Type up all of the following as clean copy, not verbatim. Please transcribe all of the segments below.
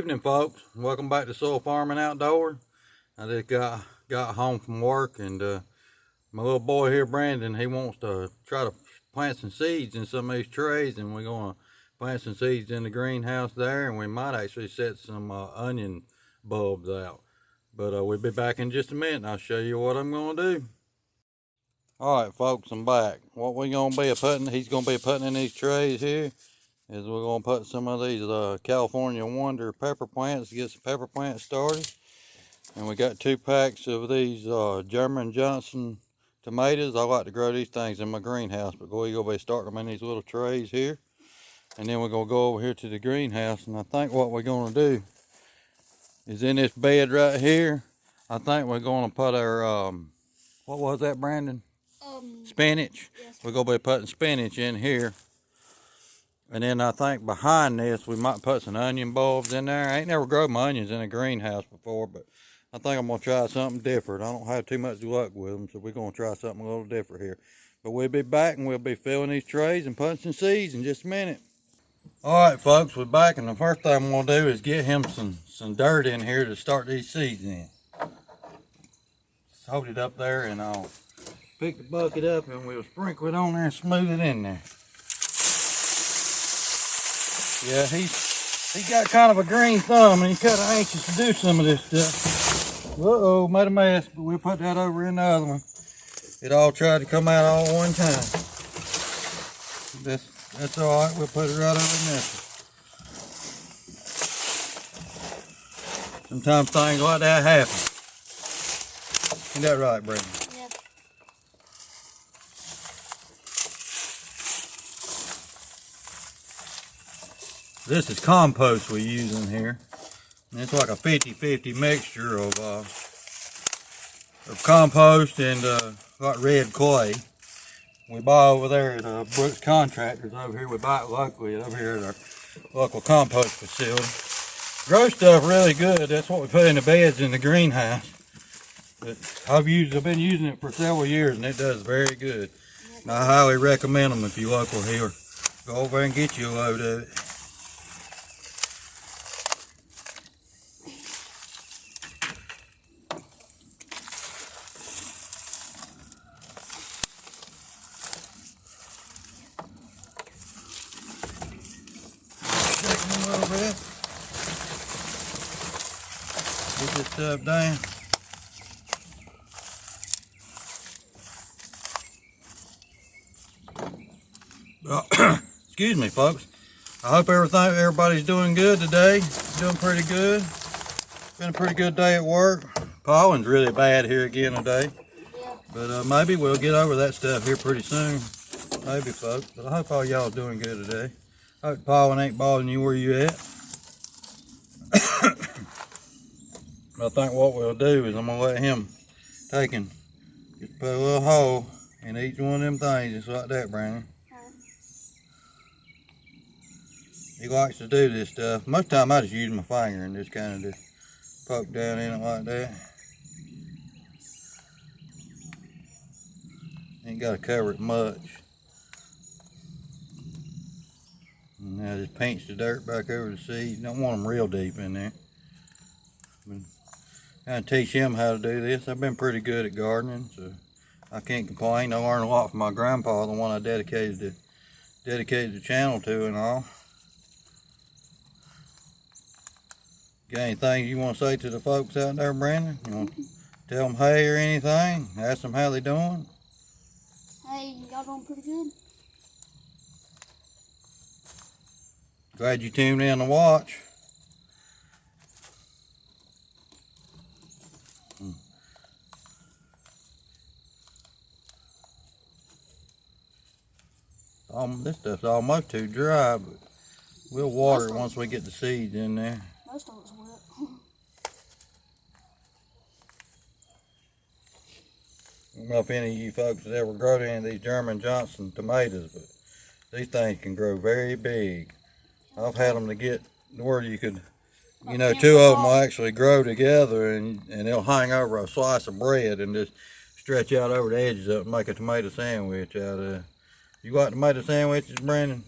Evening, folks. Welcome back to Soil Farming Outdoors. I just got home from work, and my little boy here, Brandon, he wants to try to plant some seeds in some of these trays, and we're gonna plant some seeds in the greenhouse there, and we might actually set some onion bulbs out. But we'll be back in just a minute, and I'll show you what I'm gonna do. All right, folks, I'm back. What we're gonna be putting, he's gonna be putting in these trays here, is we're going to put some of these California Wonder pepper plants to get some pepper plants started. And we got 2 packs of these German Johnson tomatoes. I like to grow these things in my greenhouse, but we're going to be starting them in these little trays here. And then we're going to go over here to the greenhouse, and I think what we're going to do is in this bed right here, I think we're going to put our, what was that, Brandon? Spinach. Yes. We're going to be putting spinach in here. And then I think behind this, we might put some onion bulbs in there. I ain't never grown my onions in a greenhouse before, but I think I'm going to try something different. I don't have too much luck with them, so we're going to try something a little different here. But we'll be back, and we'll be filling these trays and putting some seeds in just a minute. All right, folks, we're back, and the first thing I'm going to do is get him some dirt in here to start these seeds in. Just hold it up there, and I'll pick the bucket up, and we'll sprinkle it on there and smooth it in there. Yeah, he's got kind of a green thumb, and he's kind of anxious to do some of this stuff. Uh-oh, made a mess, but we'll put that over in the other one. It all tried to come out all at one time. That's all right, we'll put it right over in this one. Sometimes things like that happen. Isn't that right, Brandon? Yeah. This is compost we're using here. And it's like a 50-50 mixture of compost and like red clay. We buy over there at Brooks Contractors over here. We buy it locally over here at our local compost facility. Grows stuff really good. That's what we put in the beds in the greenhouse. But I've been using it for several years, and it does very good. And I highly recommend them if you're local here. Go over and get you a load of it. A little bit. Get this stuff down. Excuse me, folks. I hope everybody's doing good today. Doing pretty good. Been a pretty good day at work. Pollen's really bad here again today. Yeah. But maybe we'll get over that stuff here pretty soon. Maybe, folks. But I hope all y'all doing good today. I hope pollen ain't bothering you where you at. I think what we'll do is I'm going to let him take and just put a little hole in each one of them things, just like that, Brandon. He likes to do this stuff. Most of the time I just use my finger and just kind of just poke down in it like that. Ain't got to cover it much. And now just pinch the dirt back over the seeds. Don't want them real deep in there. But kind of teach him how to do this. I've been pretty good at gardening, so I can't complain. I learned a lot from my grandpa, the one I dedicated the channel to and all. Got anything you want to say to the folks out there, Brandon? You want to tell them hey or anything? Ask them how they doing? Hey, y'all doing pretty good? Glad you tuned in to watch. This stuff's almost too dry, but we'll water it once we get the seeds in there. Most of it's wet. I don't know if any of you folks have ever grown any of these German Johnson tomatoes, but these things can grow very big. I've had them to get where you could, you know, 2 of them will actually grow together, and they'll hang over a slice of bread and just stretch out over the edges of it and make a tomato sandwich out of it. You like tomato sandwiches, Brandon?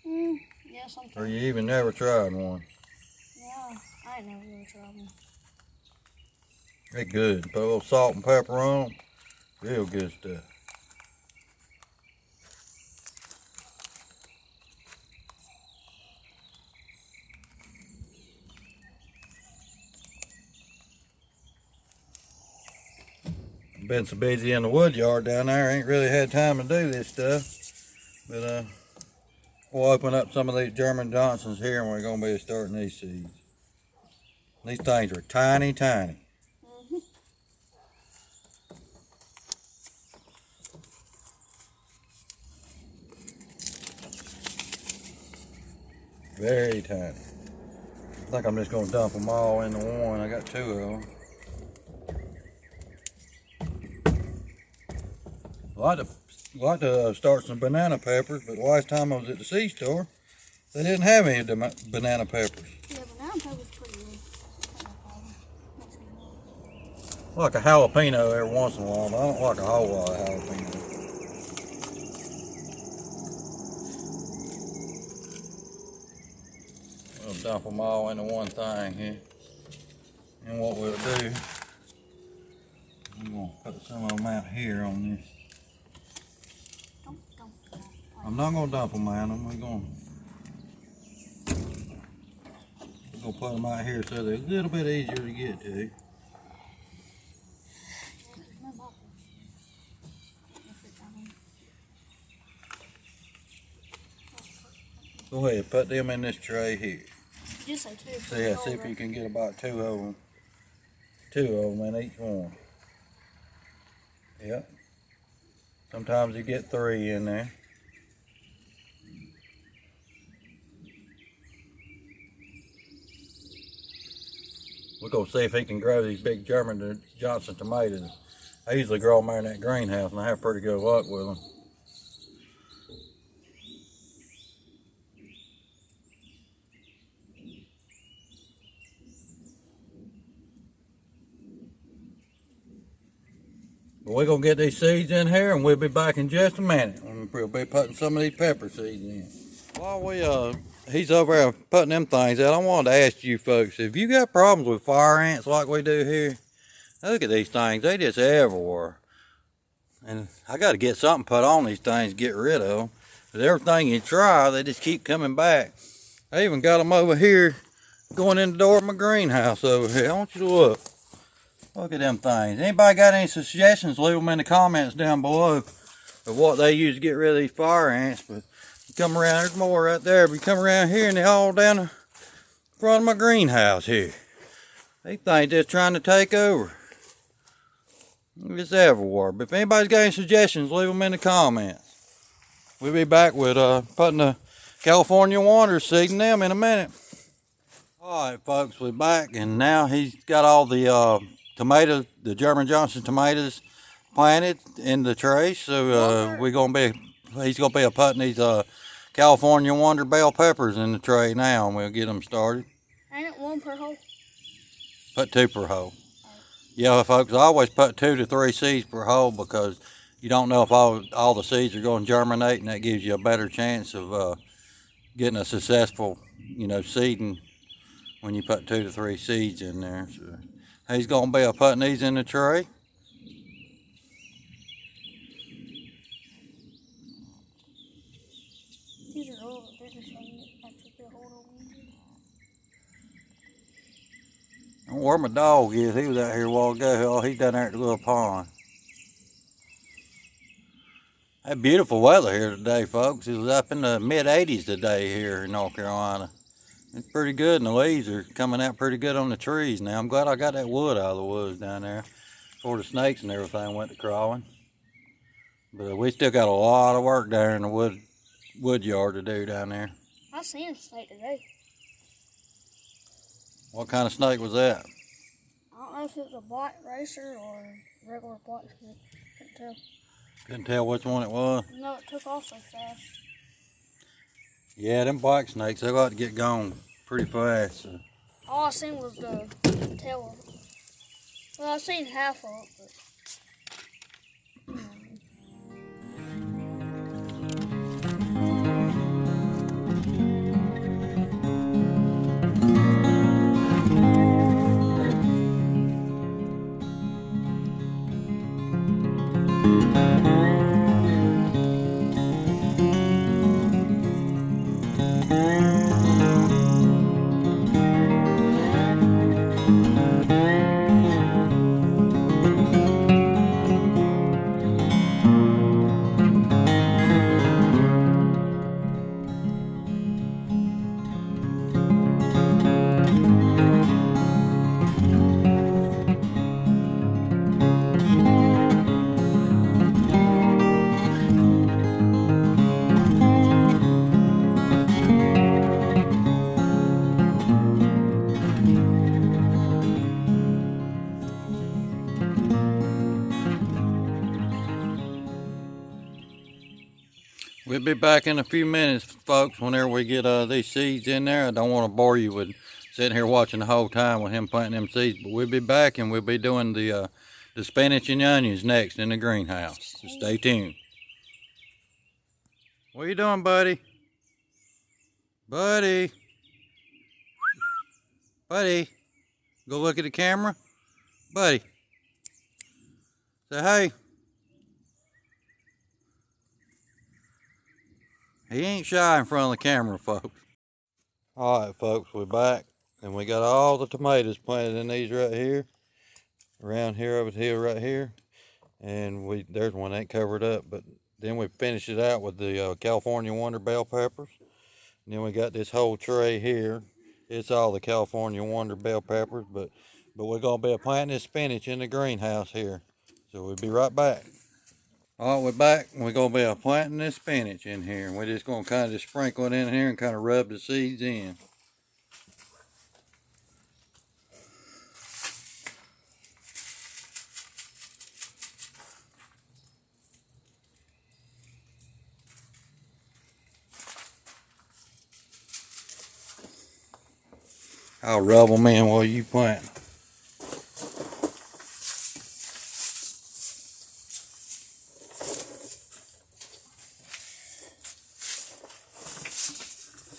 Yeah, sometimes. Or you even never tried one? Yeah, ain't never really tried them. They're good. Put a little salt and pepper on them. Real good stuff. Been so busy in the wood yard down there, ain't really had time to do this stuff. But we'll open up some of these German Johnsons here and we're gonna be starting these seeds. These things are tiny, tiny. Very tiny. I think I'm just gonna dump them all into one. I got 2 of them. I like to start some banana peppers, but the last time I was at the seed store, they didn't have any banana peppers. Yeah, banana pepper's pretty good. I like a jalapeno every once in a while, but I don't like a whole lot of jalapeno. We'll dump them all into one thing here. And what we'll do, I'm going to put some of them out here on this. I'm not going to dump them out. We're going to put them out here so they're a little bit easier to get to. Go ahead, put them in this tray here. Just say 2. See if you can get about 2 of them. 2 of them in each one. Yep. Sometimes you get 3 in there. We're going to see if he can grow these big German Johnson tomatoes. I usually grow them there in that greenhouse and I have pretty good luck with them. But we're going to get these seeds in here and we'll be back in just a minute. We'll be putting some of these pepper seeds in. While he's over there putting them things out, I wanted to ask you folks, if you got problems with fire ants like we do here, look at these things, they just everywhere. And I got to get something put on these things to get rid of them. But everything you try, they just keep coming back. I even got them over here going in the door of my greenhouse over here. I want you to look. Look at them things. Anybody got any suggestions? Leave them in the comments down below of what they use to get rid of these fire ants. But you come around, there's more right there. But you come around here and they're all down the front of my greenhouse here. These things just trying to take over. It's everywhere. But if anybody's got any suggestions, leave them in the comments. We'll be back with putting the California Wanderers seed in them in a minute. Alright folks, we're back and now he's got all the tomatoes, the German Johnson tomatoes planted in the tray. So he's gonna be putting these California Wonder bell peppers in the tray now and we'll get them started. Ain't it 1 per hole? Put 2 per hole. Yeah, folks, I always put 2 to 3 seeds per hole because you don't know if all the seeds are going to germinate, and that gives you a better chance of getting a successful, seeding when you put 2 to 3 seeds in there. So he's going to be putting these in the tray. These are a little bit bigger, so I can actually get a hold of them. I don't know where my dog is. He was out here a while ago. Oh, he's down there at the little pond. Had beautiful weather here today, folks. It was up in the mid-80s today here in North Carolina. It's pretty good, and the leaves are coming out pretty good on the trees now. I'm glad I got that wood out of the woods down there before the snakes and everything went to crawling. But we still got a lot of work down in the wood yard to do down there. I seen a snake today. What kind of snake was that? I don't know if it was a black racer or a regular black snake. Couldn't tell. Couldn't tell which one it was. No, it took off so fast. Yeah, them black snakes, they like to get gone pretty fast. So. All I seen was the tail of it. Well, I seen half of it, but... We'll be back in a few minutes, folks, whenever we get these seeds in there. I don't want to bore you with sitting here watching the whole time with him planting them seeds, but we'll be back and we'll be doing the spinach and onions next in the greenhouse. So stay tuned. What are you doing, buddy? Buddy? Buddy? Go look at the camera? Buddy? Say hey. He ain't shy in front of the camera, folks. Alright, folks, we're back. And we got all the tomatoes planted in these right here. Around here, over here, right here. And there's one that ain't covered up. But then we finished it out with the California Wonder bell peppers. And then we got this whole tray here. It's all the California Wonder bell peppers. But we're going to be planting this spinach in the greenhouse here. So we'll be right back. Alright, we're back. We're going to be planting this spinach in here. And we're just going to kind of just sprinkle it in here and kind of rub the seeds in. I'll rub them in while you plant.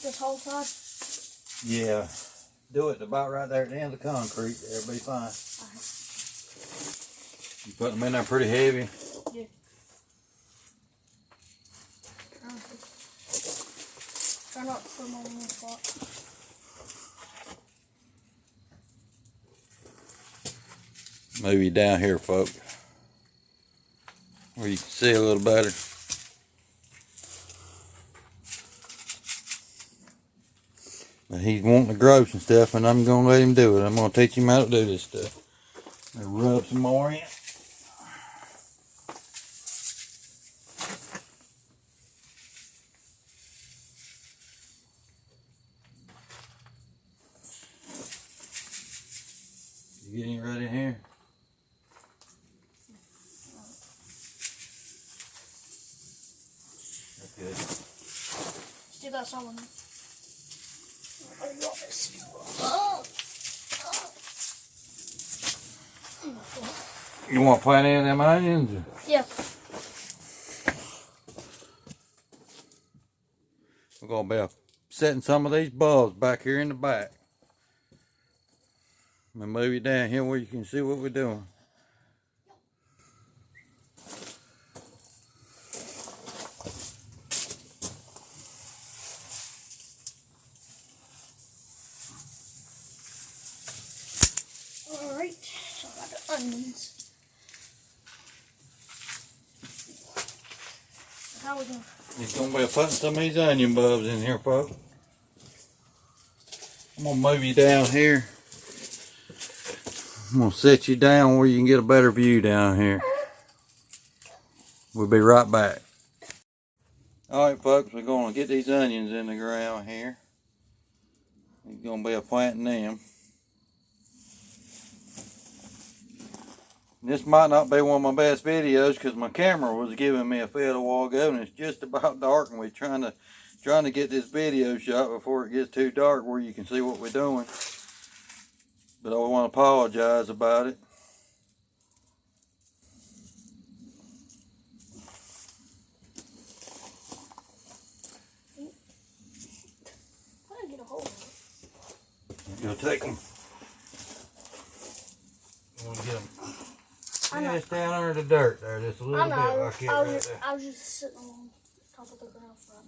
This whole side? Yeah. Do it about right there at the end of the concrete. It'll be fine. You put them in there pretty heavy? Yeah. Try not to put them on one spot. Maybe down here, folks, where you can see a little better. But he's wanting to grow some stuff, and I'm going to let him do it. I'm going to teach him how to do this stuff. And rub some more in. You getting right in here? Okay. Still got some on there. Oh. You want to plant any of them onions? Or? Yeah. We're going to be setting some of these bulbs back here in the back. I'm going to move you down here where you can see what we're doing. Alright, so I got the onions. How we doing? He's going to be putting some of these onion bulbs in here, folks. I'm going to move you down here. I'm going to set you down where you can get a better view down here. We'll be right back. Alright, folks, we're going to get these onions in the ground here. We're going to be planting them. This might not be one of my best videos because my camera was giving me a fit a while ago, and it's just about dark, and we're trying to get this video shot before it gets too dark where you can see what we're doing. But I want to apologize about it. I didn't get a hold of it. You'll take them. You want to get them? Just down under the dirt there, just a little bit like it right there. I was just sitting on top of the ground front.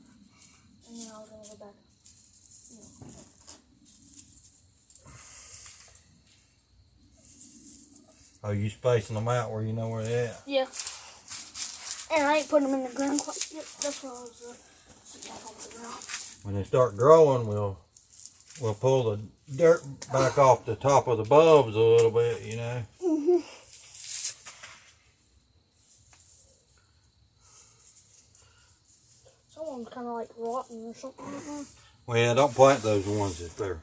And then I was going to go back. Oh, you spacing them out where you know where they're at? Yeah. And I ain't putting them in the ground quite yet. That's why I was sitting on top of the ground. When they start growing, we'll pull the dirt back off the top of the bulbs a little bit, you know. Someone's kind of like rotten or something. Well, yeah, don't plant those ones if they're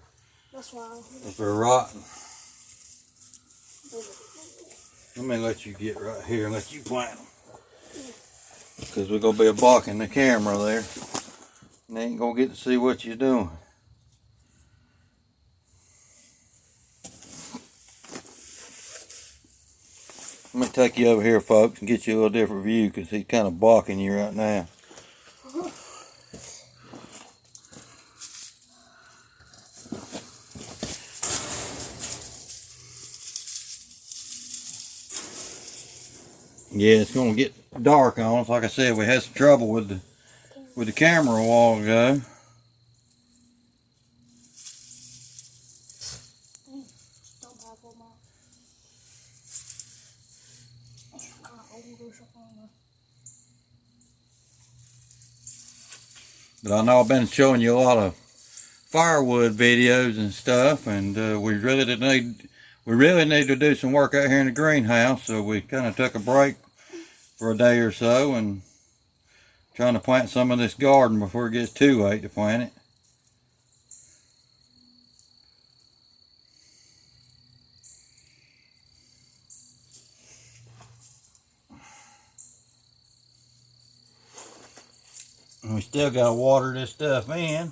rotten. Let me let you get right here and let you plant them. because we're going to be blocking the camera there. And they ain't going to get to see what you're doing. Let me take you over here, folks, and get you a little different view because he's kind of blocking you right now. Yeah, it's going to get dark on us. Like I said, we had some trouble with the camera a while ago. But I know I've been showing you a lot of firewood videos and stuff, and we really need to do some work out here in the greenhouse. So we kind of took a break for a day or so and trying to plant some of this garden before it gets too late to plant it. And we still got to water this stuff in.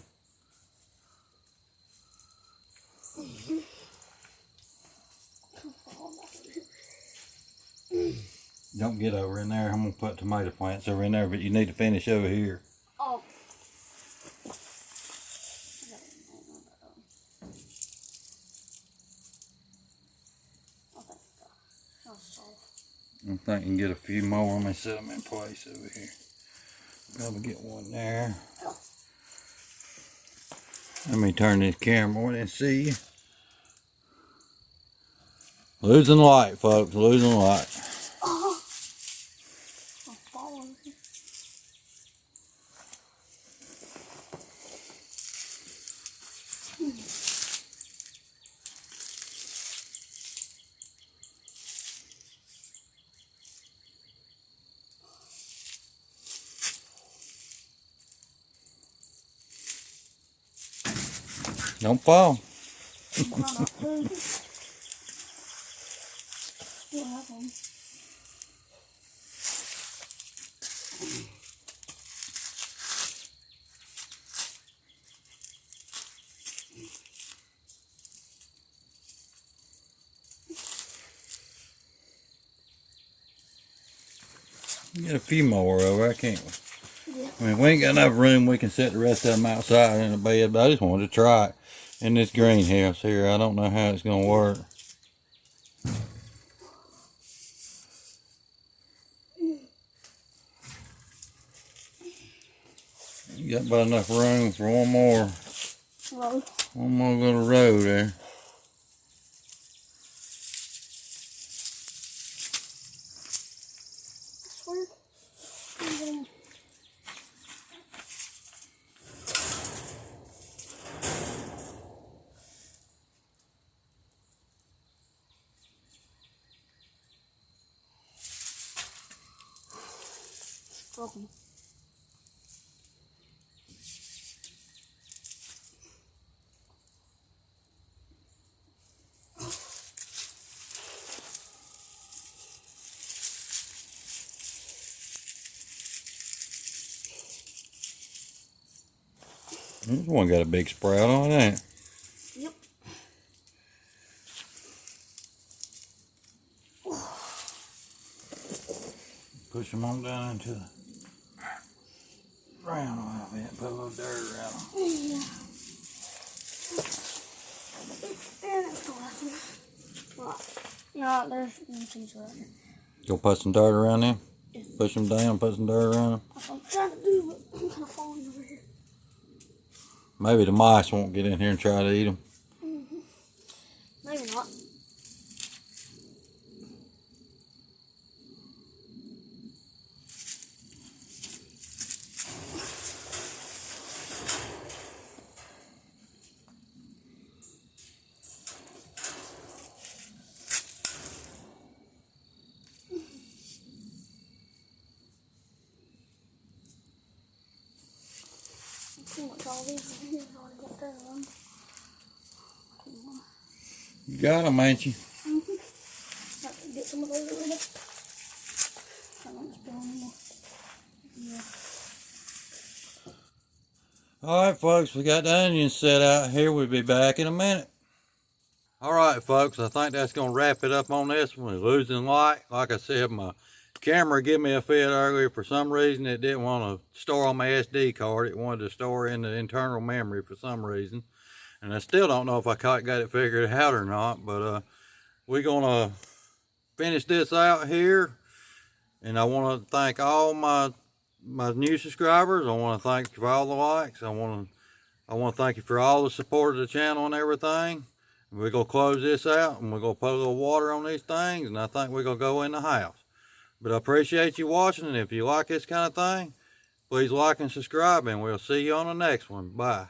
Don't get over in there. I'm going to put tomato plants over in there, but you need to finish over here. Oh. I think you can get a few more. Let me set them in place over here. Probably get one there. Let me turn this camera on and see you. Losing light, folks. Losing light. Oh. I'm falling. Don't fall. Get a few more over, can't we? Yeah. I mean, we ain't got enough room. We can set the rest of them outside in the bed, but I just wanted to try it in this greenhouse here. I don't know how it's going to work. You got about enough room for one more little row there. Broken. This one got a big sprout on it. Yep. Push them on down into the ground a little bit. Put a little dirt around them. Yeah. And that's the last one. No, there's seeds right here. You'll put some dirt around them? Yeah. Push them down, put some dirt around them? That's what I'm trying to do, but I'm kind of falling over here. Maybe the mice won't get in here and try to eat them. Maybe not. Pretty much all these in here already got there on. You got them, ain't you? Have to get some of those over there. I don't spill anymore. Alright folks, we got the onions set out here. We'll be back in a minute. Alright folks, I think that's going to wrap it up on this one. Losing light. Like I said, my camera gave me a fit earlier. For some reason it didn't want to store on my SD card. It wanted to store in the internal memory for some reason. And I still don't know if I got it figured out or not. But we're going to finish this out here. And I want to thank all my new subscribers. I want to thank you for all the likes. I want to thank you for all the support of the channel and everything. We're going to close this out and we're going to put a little water on these things, and I think we're going to go in the house. But I appreciate you watching, and if you like this kind of thing, please like and subscribe, and we'll see you on the next one. Bye.